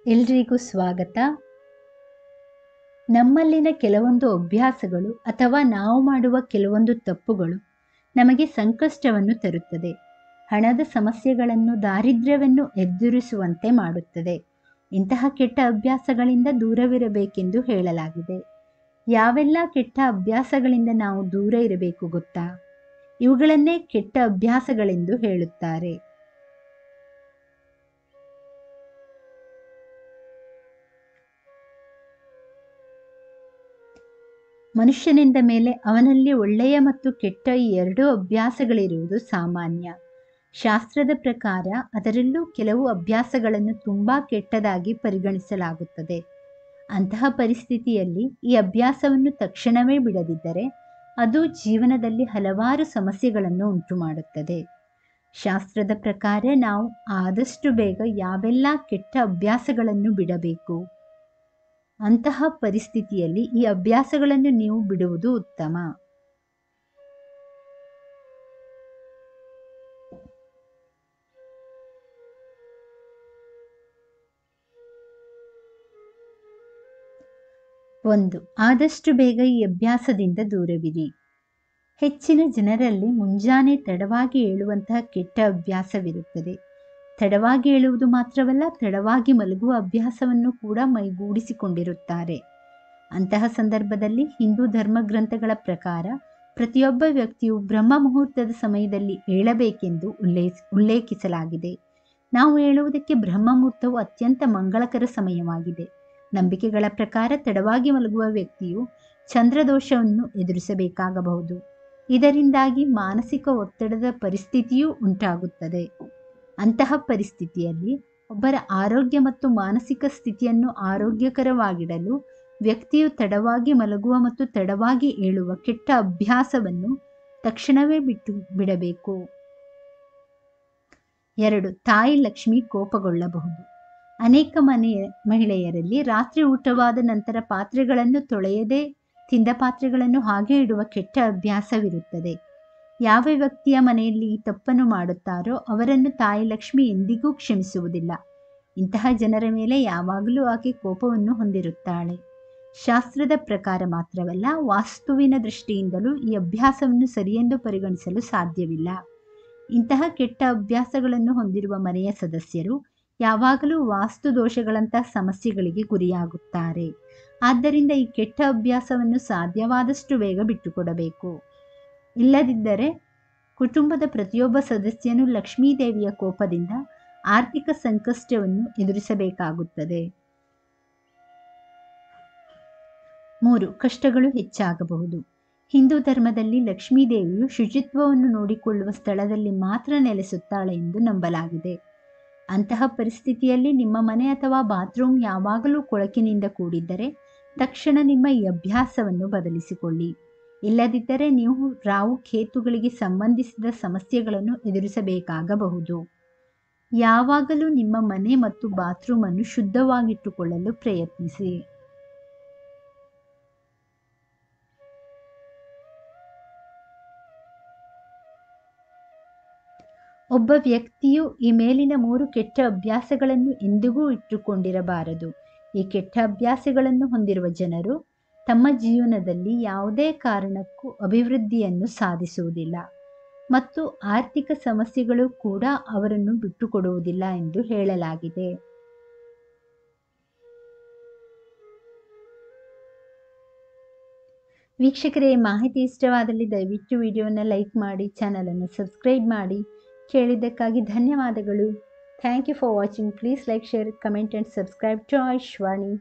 ಎಲ್ರಿಗೂ ಸ್ವಾಗತ. ನಮ್ಮಲ್ಲಿನ ಕೆಲವೊಂದು ಅಭ್ಯಾಸಗಳು ಅಥವಾ ನಾವು ಮಾಡುವ ಕೆಲವೊಂದು ತಪ್ಪುಗಳು ನಮಗೆ ಸಂಕಷ್ಟವನ್ನು ತರುತ್ತದೆ. ಹಣದ ಸಮಸ್ಯೆಗಳನ್ನು, ದಾರಿದ್ರ್ಯವನ್ನು ಎದುರಿಸುವಂತೆ ಮಾಡುತ್ತದೆ. ಇಂತಹ ಕೆಟ್ಟ ಅಭ್ಯಾಸಗಳಿಂದ ದೂರವಿರಬೇಕೆಂದು ಹೇಳಲಾಗಿದೆ. ಯಾವೆಲ್ಲ ಕೆಟ್ಟ ಅಭ್ಯಾಸಗಳಿಂದ ನಾವು ದೂರ ಇರಬೇಕು ಗೊತ್ತಾ? ಇವುಗಳನ್ನೇ ಕೆಟ್ಟ ಅಭ್ಯಾಸಗಳೆಂದು ಹೇಳುತ್ತಾರೆ. ಮನುಷ್ಯನೆಂದ ಮೇಲೆ ಅವನಲ್ಲಿ ಒಳ್ಳೆಯ ಮತ್ತು ಕೆಟ್ಟ ಈ ಎರಡೂ ಅಭ್ಯಾಸಗಳಿರುವುದು ಸಾಮಾನ್ಯ. ಶಾಸ್ತ್ರದ ಪ್ರಕಾರ ಅದರಲ್ಲೂ ಕೆಲವು ಅಭ್ಯಾಸಗಳನ್ನು ತುಂಬ ಕೆಟ್ಟದಾಗಿ ಪರಿಗಣಿಸಲಾಗುತ್ತದೆ. ಅಂತಹ ಪರಿಸ್ಥಿತಿಯಲ್ಲಿ ಈ ಅಭ್ಯಾಸವನ್ನು ತಕ್ಷಣವೇ ಬಿಡದಿದ್ದರೆ ಅದು ಜೀವನದಲ್ಲಿ ಹಲವಾರು ಸಮಸ್ಯೆಗಳನ್ನು ಉಂಟುಮಾಡುತ್ತದೆ. ಶಾಸ್ತ್ರದ ಪ್ರಕಾರ ನಾವು ಆದಷ್ಟು ಬೇಗ ಯಾವೆಲ್ಲ ಕೆಟ್ಟ ಅಭ್ಯಾಸಗಳನ್ನು ಬಿಡಬೇಕು. ಅಂತಹ ಪರಿಸ್ಥಿತಿಯಲ್ಲಿ ಈ ಅಭ್ಯಾಸಗಳನ್ನು ನೀವು ಬಿಡುವುದು ಉತ್ತಮ. ಒಂದು, ಆದಷ್ಟು ಬೇಗ ಈ ಅಭ್ಯಾಸದಿಂದ ದೂರವಿರಿ. ಹೆಚ್ಚಿನ ಜನರಲ್ಲಿ ಮುಂಜಾನೆ ತಡವಾಗಿ ಏಳುವಂತಹ ಕೆಟ್ಟ ಅಭ್ಯಾಸವಿರುತ್ತದೆ. ತಡವಾಗಿ ಏಳುವುದು ಮಾತ್ರವಲ್ಲ, ತಡವಾಗಿ ಮಲಗುವ ಅಭ್ಯಾಸವನ್ನು ಕೂಡ ಮೈಗೂಡಿಸಿಕೊಂಡಿರುತ್ತಾರೆ. ಅಂತಹ ಸಂದರ್ಭದಲ್ಲಿ ಹಿಂದೂ ಧರ್ಮ ಗ್ರಂಥಗಳ ಪ್ರಕಾರ ಪ್ರತಿಯೊಬ್ಬ ವ್ಯಕ್ತಿಯು ಬ್ರಹ್ಮ ಮುಹೂರ್ತದ ಸಮಯದಲ್ಲಿ ಏಳಬೇಕೆಂದು ಉಲ್ಲೇಖಿಸಲಾಗಿದೆ. ನಾವು ಏಳುವುದಕ್ಕೆ ಬ್ರಹ್ಮ ಮುಹೂರ್ತವು ಅತ್ಯಂತ ಮಂಗಳಕರ ಸಮಯವಾಗಿದೆ. ನಂಬಿಕೆಗಳ ಪ್ರಕಾರ ತಡವಾಗಿ ಮಲಗುವ ವ್ಯಕ್ತಿಯು ಚಂದ್ರದೋಷವನ್ನು ಎದುರಿಸಬೇಕಾಗಬಹುದು. ಇದರಿಂದಾಗಿ ಮಾನಸಿಕ ಒತ್ತಡದ ಪರಿಸ್ಥಿತಿಯೂ ಉಂಟಾಗುತ್ತದೆ. ಅಂತಹ ಪರಿಸ್ಥಿತಿಯಲ್ಲಿ ಒಬ್ಬರ ಆರೋಗ್ಯ ಮತ್ತು ಮಾನಸಿಕ ಸ್ಥಿತಿಯನ್ನು ಆರೋಗ್ಯಕರವಾಗಿಡಲು ವ್ಯಕ್ತಿಯು ತಡವಾಗಿ ಮಲಗುವ ಮತ್ತು ತಡವಾಗಿ ಏಳುವ ಕೆಟ್ಟ ಅಭ್ಯಾಸವನ್ನು ತಕ್ಷಣವೇ ಬಿಡಬೇಕು. 2, ತಾಯಿ ಲಕ್ಷ್ಮಿ ಕೋಪಗೊಳ್ಳಬಹುದು. ಅನೇಕ ಮಹಿಳೆಯರಲ್ಲಿ ರಾತ್ರಿ ಊಟವಾದ ನಂತರ ಪಾತ್ರೆಗಳನ್ನು ತೊಳೆಯದೆ ತಿಂದ ಪಾತ್ರೆಗಳನ್ನು ಹಾಗೆ ಇಡುವ ಕೆಟ್ಟ ಅಭ್ಯಾಸವಿರುತ್ತದೆ. ಯಾವ ವ್ಯಕ್ತಿಯ ಮನೆಯಲ್ಲಿ ಈ ತಪ್ಪನ್ನು ಮಾಡುತ್ತಾರೋ ಅವರನ್ನು ತಾಯಿ ಲಕ್ಷ್ಮಿ ಎಂದಿಗೂ ಕ್ಷಮಿಸುವುದಿಲ್ಲ. ಇಂತಹ ಜನರ ಮೇಲೆ ಯಾವಾಗಲೂ ಆಕೆ ಕೋಪವನ್ನು ಹೊಂದಿರುತ್ತಾಳೆ. ಶಾಸ್ತ್ರದ ಪ್ರಕಾರ ಮಾತ್ರವಲ್ಲ, ವಾಸ್ತುವಿನ ದೃಷ್ಟಿಯಿಂದಲೂ ಈ ಅಭ್ಯಾಸವನ್ನು ಸರಿಯೆಂದು ಪರಿಗಣಿಸಲು ಸಾಧ್ಯವಿಲ್ಲ. ಇಂತಹ ಕೆಟ್ಟ ಅಭ್ಯಾಸಗಳನ್ನು ಹೊಂದಿರುವ ಮನೆಯ ಸದಸ್ಯರು ಯಾವಾಗಲೂ ವಾಸ್ತು ದೋಷಗಳಂತಹ ಸಮಸ್ಯೆಗಳಿಗೆ ಗುರಿಯಾಗುತ್ತಾರೆ. ಆದ್ದರಿಂದ ಈ ಕೆಟ್ಟ ಅಭ್ಯಾಸವನ್ನು ಸಾಧ್ಯವಾದಷ್ಟು ಬೇಗ ಬಿಟ್ಟುಕೊಡಬೇಕು. ಇಲ್ಲದಿದ್ದರೆ ಕುಟುಂಬದ ಪ್ರತಿಯೊಬ್ಬ ಸದಸ್ಯನು ಲಕ್ಷ್ಮೀದೇವಿಯ ಕೋಪದಿಂದ ಆರ್ಥಿಕ ಸಂಕಷ್ಟವನ್ನು ಎದುರಿಸಬೇಕಾಗುತ್ತದೆ. 3, ಕಷ್ಟಗಳು ಹೆಚ್ಚಾಗಬಹುದು. ಹಿಂದೂ ಧರ್ಮದಲ್ಲಿ ಲಕ್ಷ್ಮೀದೇವಿಯು ಶುಚಿತ್ವವನ್ನು ನೋಡಿಕೊಳ್ಳುವ ಸ್ಥಳದಲ್ಲಿ ಮಾತ್ರ ನೆಲೆಸುತ್ತಾಳೆ ಎಂದು ನಂಬಲಾಗಿದೆ. ಅಂತಹ ಪರಿಸ್ಥಿತಿಯಲ್ಲಿ ನಿಮ್ಮ ಮನೆ ಅಥವಾ ಬಾತ್ರೂಮ್ ಯಾವಾಗಲೂ ಕೊಳಕಿನಿಂದ ಕೂಡಿದ್ದರೆ ತಕ್ಷಣ ನಿಮ್ಮ ಈ ಅಭ್ಯಾಸವನ್ನು ಬದಲಿಸಿಕೊಳ್ಳಿ. ಇಲ್ಲದಿದ್ದರೆ ನೀವು ರಾಹು ಕೇತುಗಳಿಗೆ ಸಂಬಂಧಿಸಿದ ಸಮಸ್ಯೆಗಳನ್ನು ಎದುರಿಸಬೇಕಾಗಬಹುದು. ಯಾವಾಗಲೂ ನಿಮ್ಮ ಮನೆ ಮತ್ತು ಬಾತ್ರೂಮ್ ಅನ್ನು ಶುದ್ಧವಾಗಿಟ್ಟುಕೊಳ್ಳಲು ಪ್ರಯತ್ನಿಸಿ. ಒಬ್ಬ ವ್ಯಕ್ತಿಯು ಈ ಮೇಲಿನ 3 ಕೆಟ್ಟ ಅಭ್ಯಾಸಗಳನ್ನು ಎಂದಿಗೂ ಇಟ್ಟುಕೊಂಡಿರಬಾರದು. ಈ ಕೆಟ್ಟ ಅಭ್ಯಾಸಗಳನ್ನು ಹೊಂದಿರುವ ಜನರು ತಮ್ಮ ಜೀವನದಲ್ಲಿ ಯಾವುದೇ ಕಾರಣಕ್ಕೂ ಅಭಿವೃದ್ಧಿಯನ್ನು ಸಾಧಿಸುವುದಿಲ್ಲ ಮತ್ತು ಆರ್ಥಿಕ ಸಮಸ್ಯೆಗಳು ಕೂಡ ಅವರನ್ನು ಬಿಟ್ಟುಕೊಡುವುದಿಲ್ಲ ಎಂದು ಹೇಳಲಾಗಿದೆ. ವೀಕ್ಷಕರೇ, ಮಾಹಿತಿ ಇಷ್ಟವಾದಲ್ಲಿ ದಯವಿಟ್ಟು ವಿಡಿಯೋನ ಲೈಕ್ ಮಾಡಿ, ಚಾನಲನ್ನು ಸಬ್ಸ್ಕ್ರೈಬ್ ಮಾಡಿ. ಕೇಳಿದ್ದಕ್ಕಾಗಿ ಧನ್ಯವಾದಗಳು. Thank you for watching. Please like, share, comment and subscribe to Ayushvani.